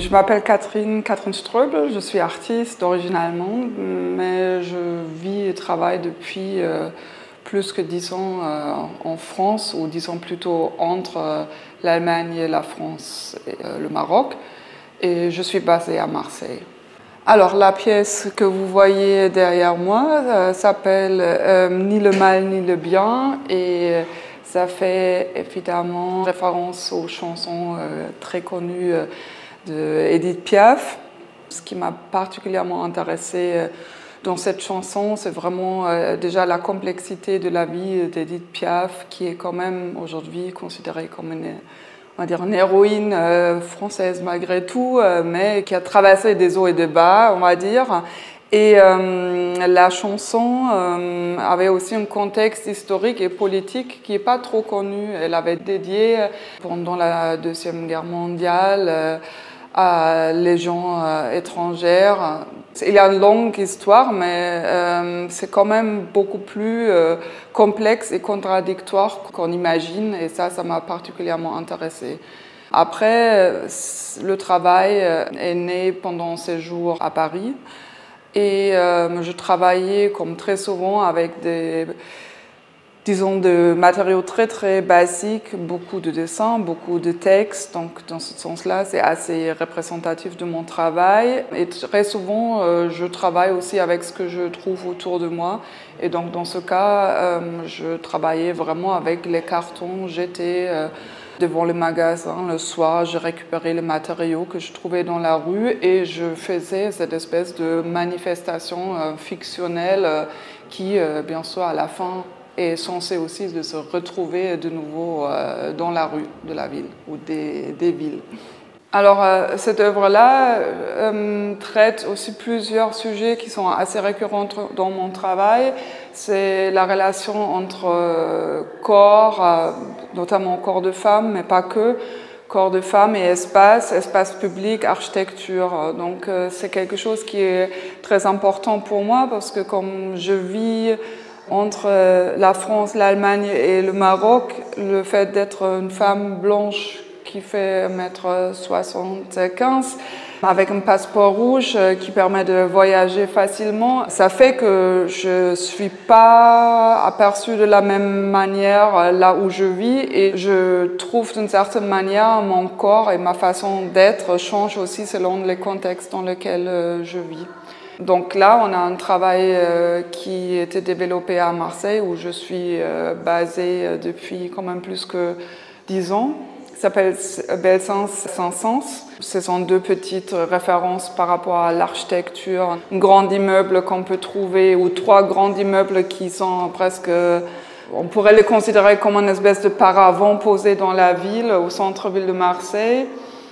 Je m'appelle Catherine Ströbel, je suis artiste d'origine allemande, mais je vis et travaille depuis plus que 10 ans en France, ou disons plutôt entre l'Allemagne et la France et le Maroc, et je suis basée à Marseille. Alors la pièce que vous voyez derrière moi s'appelle Ni le mal ni le bien, et ça fait évidemment référence aux chansons très connues d'Edith Piaf. Ce qui m'a particulièrement intéressée dans cette chanson, c'est vraiment déjà la complexité de la vie d'Edith Piaf, qui est quand même aujourd'hui considérée comme une héroïne française malgré tout, mais qui a traversé des hauts et des bas, on va dire. Et la chanson avait aussi un contexte historique et politique qui n'est pas trop connu. Elle avait dédié pendant la Deuxième Guerre mondiale à les gens étrangères. Il y a une longue histoire, mais c'est quand même beaucoup plus complexe et contradictoire qu'on imagine, et ça m'a particulièrement intéressée. Après, le travail est né pendant ces jours à Paris, et je travaillais comme très souvent avec des matériaux très basiques, beaucoup de dessins, beaucoup de textes. Donc dans ce sens-là, c'est assez représentatif de mon travail. Et très souvent, je travaille aussi avec ce que je trouve autour de moi. Et donc dans ce cas, je travaillais vraiment avec les cartons jetés devant le magasin le soir. Je récupérais les matériaux que je trouvais dans la rue et je faisais cette espèce de manifestation fictionnelle qui, bien sûr, à la fin, est censé aussi de se retrouver de nouveau dans la rue de la ville ou des villes. Alors, cette œuvre-là traite aussi plusieurs sujets qui sont assez récurrents dans mon travail. C'est la relation entre corps, notamment corps de femme, mais pas que, corps de femme et espace public, architecture. Donc, c'est quelque chose qui est très important pour moi parce que comme je vis entre la France, l'Allemagne et le Maroc, le fait d'être une femme blanche qui fait 1m75 avec un passeport rouge qui permet de voyager facilement, ça fait que je ne suis pas aperçue de la même manière là où je vis, et je trouve d'une certaine manière mon corps et ma façon d'être change aussi selon les contextes dans lesquels je vis. Donc là, on a un travail qui a été développé à Marseille, où je suis basée depuis quand même plus que 10 ans. Il s'appelle Belzins sans sens. Ce sont deux petites références par rapport à l'architecture. Un grand immeuble qu'on peut trouver, ou 3 grands immeubles qui sont presque... On pourrait les considérer comme une espèce de paravent posé dans la ville, au centre-ville de Marseille.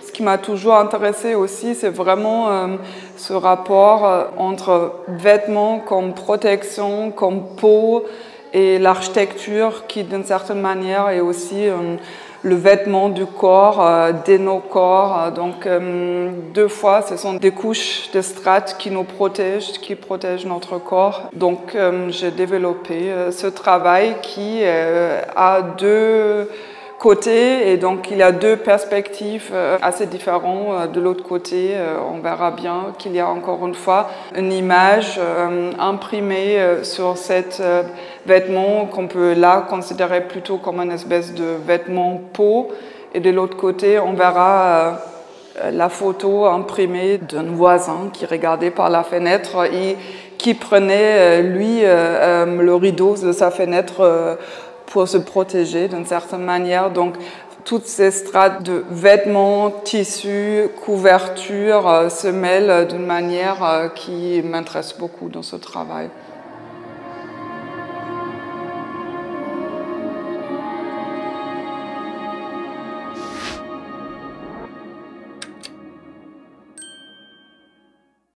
Ce qui m'a toujours intéressée aussi, c'est vraiment ce rapport entre vêtements comme protection, comme peau, et l'architecture qui, d'une certaine manière, est aussi le vêtement du corps, de nos corps. Donc, 2 fois, ce sont des couches de strates qui nous protègent, qui protègent notre corps. Donc, j'ai développé ce travail qui a 2 côtés, et donc il y a 2 perspectives assez différentes. De l'autre côté, on verra bien qu'il y a encore une fois une image imprimée sur cet vêtement qu'on peut là considérer plutôt comme une espèce de vêtement peau, et de l'autre côté, on verra la photo imprimée d'un voisin qui regardait par la fenêtre et qui prenait, lui, le rideau de sa fenêtre pour se protéger d'une certaine manière. Donc, toutes ces strates de vêtements, tissus, couvertures se mêlent d'une manière qui m'intéresse beaucoup dans ce travail.